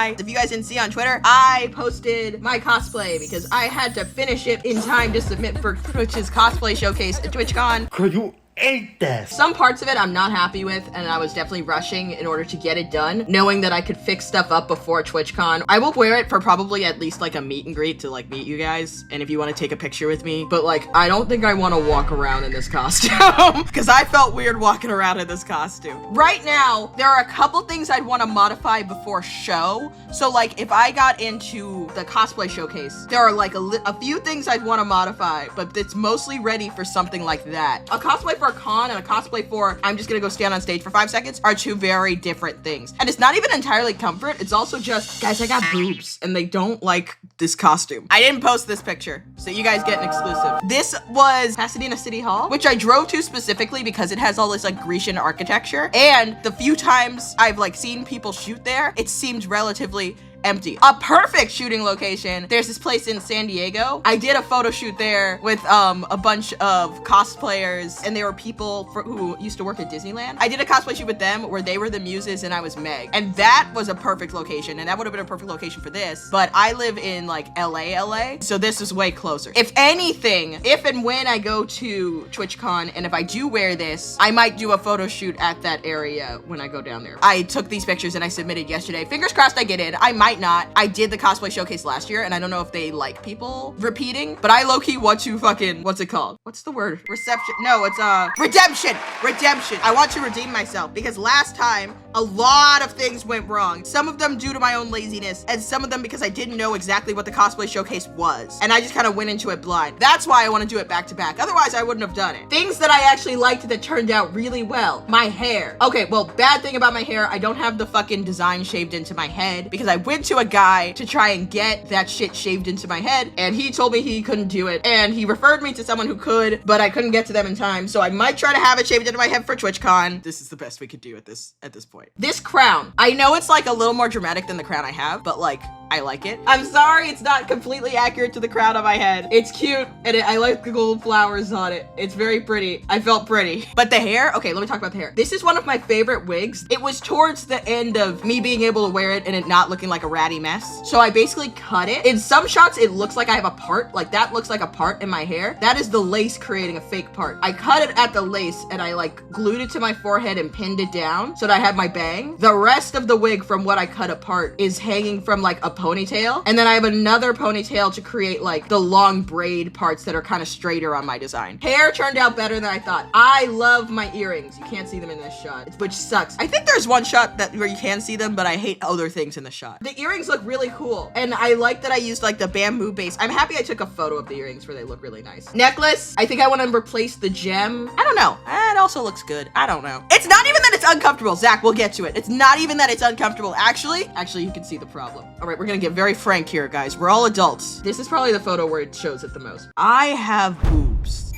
lie. If you guys didn't see on Twitter, I posted my cosplay because I had to finish it in time to submit for Twitch's cosplay showcase at TwitchCon. Girl, you ate this. Some parts of it I'm not happy with, and I was definitely rushing in order to get it done, knowing that I could fix stuff up before TwitchCon. I will wear it for probably at least like a meet and greet to like meet you guys, and if you want to take a picture with me, but like I don't think I want to walk around in this costume because I felt weird walking around in this costume. Right now, there are a couple things I'd want to modify before show. So like if I got into the cosplay showcase, there are like a few things I'd want to modify, but it's mostly ready for something like that. A cosplay for a con and a cosplay for I'm just gonna go stand on stage for 5 seconds are two very different things. And it's not even entirely comfort, it's also just, guys, I got boobs and they don't like this costume. I didn't post this picture, so you guys get an exclusive. This was Pasadena City Hall, which I drove to specifically because it has all this like Grecian architecture, and the few times I've like seen people shoot there, it seemed relatively empty. A perfect shooting location. There's this place in San Diego. I did a photo shoot there with a bunch of cosplayers, and there were people who used to work at Disneyland. I did a cosplay shoot with them where they were the muses and I was Meg, and that was a perfect location, and that would have been a perfect location for this, but I live in like LA, so this is way closer. If anything, if and when I go to TwitchCon, and if I do wear this, I might do a photo shoot at that area when I go down there. I took these pictures and I submitted yesterday. Fingers crossed I get in. I might not. I did the cosplay showcase last year, and I don't know if they like people repeating, but I low-key want to fucking, what's it called? What's the word? Reception? No, it's redemption. Redemption. I want to redeem myself because last time a lot of things went wrong. Some of them due to my own laziness, and some of them because I didn't know exactly what the cosplay showcase was, and I just kind of went into it blind. That's why I want to do it back to back. Otherwise, I wouldn't have done it. Things that I actually liked that turned out really well. My hair. Okay, well, bad thing about my hair, I don't have the fucking design shaved into my head because I went to a guy to try and get that shit shaved into my head, and he told me he couldn't do it, and he referred me to someone who could, but I couldn't get to them in time, so I might try to have it shaved into my head for TwitchCon. This is the best we could do at this point. This crown, I know it's like a little more dramatic than the crown I have, but like I like it. I'm sorry it's not completely accurate to the crown on my head. It's cute, and I like the gold flowers on it. It's very pretty. I felt pretty. But the hair, okay, let me talk about the hair. This is one of my favorite wigs. It was towards the end of me being able to wear it and it not looking like a ratty mess. So I basically cut it. In some shots, it looks like I have a part. Like that looks like a part in my hair. That is the lace creating a fake part. I cut it at the lace and I like glued it to my forehead and pinned it down so that I have my bang. The rest of the wig from what I cut apart is hanging from like a ponytail, and then I have another ponytail to create like the long braid parts that are kind of straighter on my design. Hair turned out better than I thought. I love my earrings. You can't see them in this shot, which sucks. I think there's one shot where you can see them, but I hate other things in the shot. The earrings look really cool, and I like that I used like the bamboo base. I'm happy I took a photo of the earrings where they look really nice. Necklace, I think I want to replace the gem. I don't know. It also looks good. I don't know. It's not even that it's uncomfortable. Zach, we'll get to it. It's not even that it's uncomfortable. Actually, you can see the problem. All right, we're gonna get very frank here, guys. We're all adults. This is probably the photo where it shows it the most. I have boobs.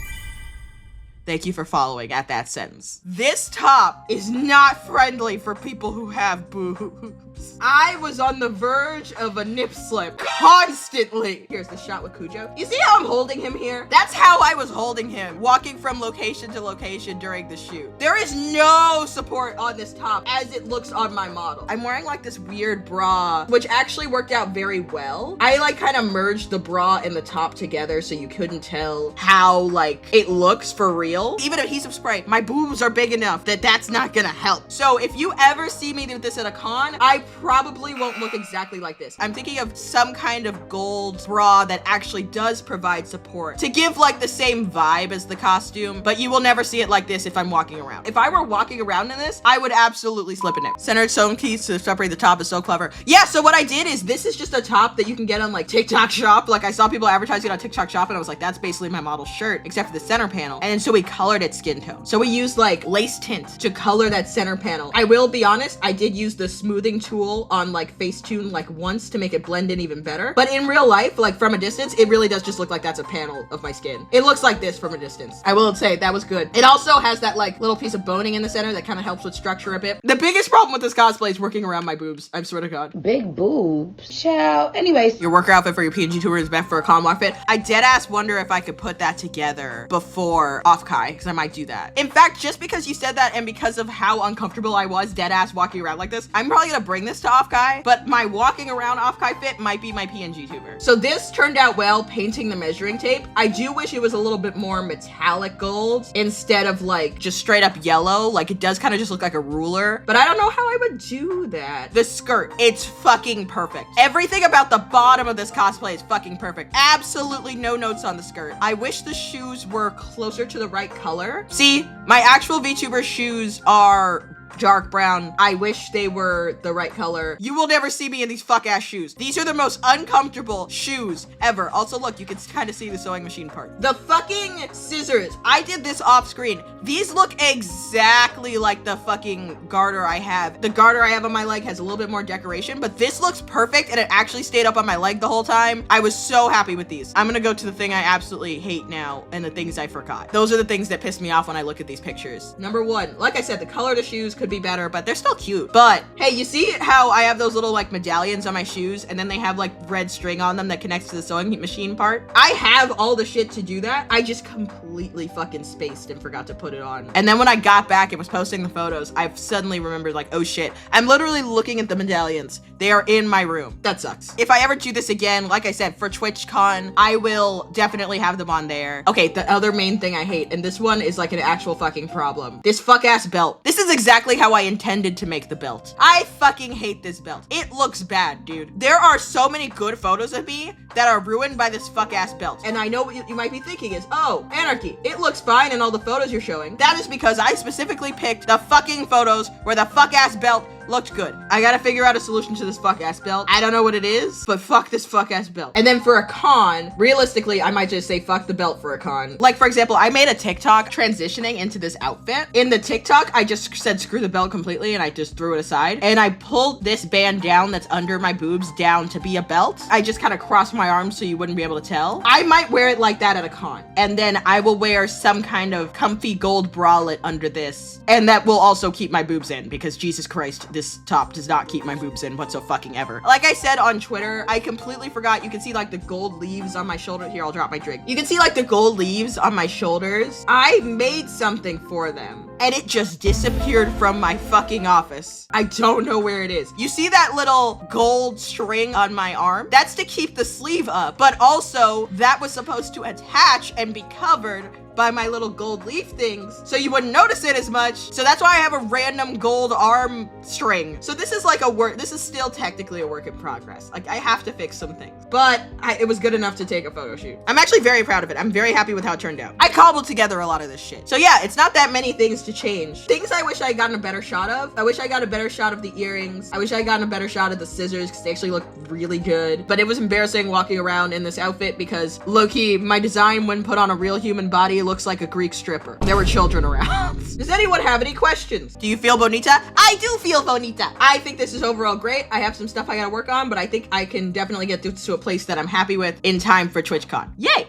Thank you for following at that sentence. This top is not friendly for people who have boobs. I was on the verge of a nip slip constantly. Here's the shot with Cujo. You see how I'm holding him here? That's how I was holding him, walking from location to location during the shoot. There is no support on this top as it looks on my model. I'm wearing like this weird bra, which actually worked out very well. I like kind of merged the bra and the top together so you couldn't tell how like it looks for real. Even adhesive spray, my boobs are big enough that that's not gonna help. So if you ever see me do this at a con, I probably won't look exactly like this. I'm thinking of some kind of gold bra that actually does provide support to give like the same vibe as the costume, but you will never see it like this if I'm walking around. If I were walking around in this, I would absolutely slip in it. Centered sewn keys to separate the top is so clever. Yeah, so what I did is this is just a top that you can get on like TikTok shop. Like I saw people advertising it on TikTok shop and I was like, that's basically my model's shirt, except for the center panel. And so we colored its skin tone. So we used like lace tint to color that center panel. I will be honest, I did use the smoothing tool on like Facetune like once to make it blend in even better. But in real life, like from a distance, it really does just look like that's a panel of my skin. It looks like this from a distance. I will say that was good. It also has that like little piece of boning in the center that kind of helps with structure a bit. The biggest problem with this cosplay is working around my boobs. I swear to God. Big boobs. Ciao. Anyways. Your worker outfit for your PNG tour is meant for a con walk fit. I dead ass wonder if I could put that together before off-kai, because I might do that. In fact, just because you said that and because of how uncomfortable I was dead ass walking around like this, I'm probably gonna bring this to Offkai, but my walking around Offkai fit might be my PNG tuber. So this turned out well, painting the measuring tape. I do wish it was a little bit more metallic gold instead of like just straight up yellow. Like it does kind of just look like a ruler, but I don't know how I would do that. The skirt, it's fucking perfect. Everything about the bottom of this cosplay is fucking perfect. Absolutely no notes on the skirt. I wish the shoes were closer to the right color. See, my actual VTuber shoes are dark brown. I wish they were the right color. You will never see me in these fuck ass shoes. These are the most uncomfortable shoes ever. Also, look, you can kind of see the sewing machine part. The fucking scissors. I did this off screen. These look exactly like the fucking garter I have. The garter I have on my leg has a little bit more decoration, but this looks perfect and it actually stayed up on my leg the whole time. I was so happy with these. I'm gonna go to the thing I absolutely hate now and the things I forgot. Those are the things that piss me off when I look at these pictures. Number one, like I said, the color of the shoes could be better, but they're still cute. But hey, you see how I have those little like medallions on my shoes and then they have like red string on them that connects to the sewing machine part? I have all the shit to do that. I just completely fucking spaced and forgot to put it on. And then when I got back and was posting the photos, I've suddenly remembered like, oh shit, I'm literally looking at the medallions. They are in my room. That sucks. If I ever do this again, like I said, for TwitchCon, I will definitely have them on there. Okay, the other main thing I hate, and this one is like an actual fucking problem. This fuck ass belt. This is exactly how I intended to make the belt. I fucking hate this belt. It looks bad, dude. There are so many good photos of me that are ruined by this fuck ass belt. And I know what you might be thinking is, oh, Anarchy, it looks fine in all the photos you're showing. That is because I specifically picked the fucking photos where the fuck ass belt looked good. I gotta figure out a solution to this fuck ass belt. I don't know what it is, but fuck this fuck ass belt. And then for a con, realistically, I might just say fuck the belt for a con. Like for example, I made a TikTok transitioning into this outfit. In the TikTok, I just said screw the belt completely and I just threw it aside. And I pulled this band down that's under my boobs down to be a belt. I just kind of crossed my arms so you wouldn't be able to tell. I might wear it like that at a con. And then I will wear some kind of comfy gold bralette under this. And that will also keep my boobs in because Jesus Christ, this top does not keep my boobs in whatsoever. Like I said on Twitter, I completely forgot. You can see like the gold leaves on my shoulder. Here, I'll drop my drink. You can see like the gold leaves on my shoulders. I made something for them and it just disappeared from my fucking office. I don't know where it is. You see that little gold string on my arm? That's to keep the sleeve up, but also that was supposed to attach and be covered by my little gold leaf things so you wouldn't notice it as much. So that's why I have a random gold arm string. So this is like this is still technically a work in progress. Like I have to fix some things, but it was good enough to take a photo shoot. I'm actually very proud of it. I'm very happy with how it turned out. I cobbled together a lot of this shit. So yeah, it's not that many things to change. Things I wish I had gotten a better shot of. I wish I got a better shot of the earrings. I wish I had gotten a better shot of the scissors because they actually look really good. But it was embarrassing walking around in this outfit because low-key, my design when put on a real human body looks like a Greek stripper. There were children around. Does anyone have any questions? Do you feel bonita? I do feel bonita. I think this is overall great. I have some stuff I gotta work on, but I think I can definitely get to a place that I'm happy with in time for TwitchCon. Yay!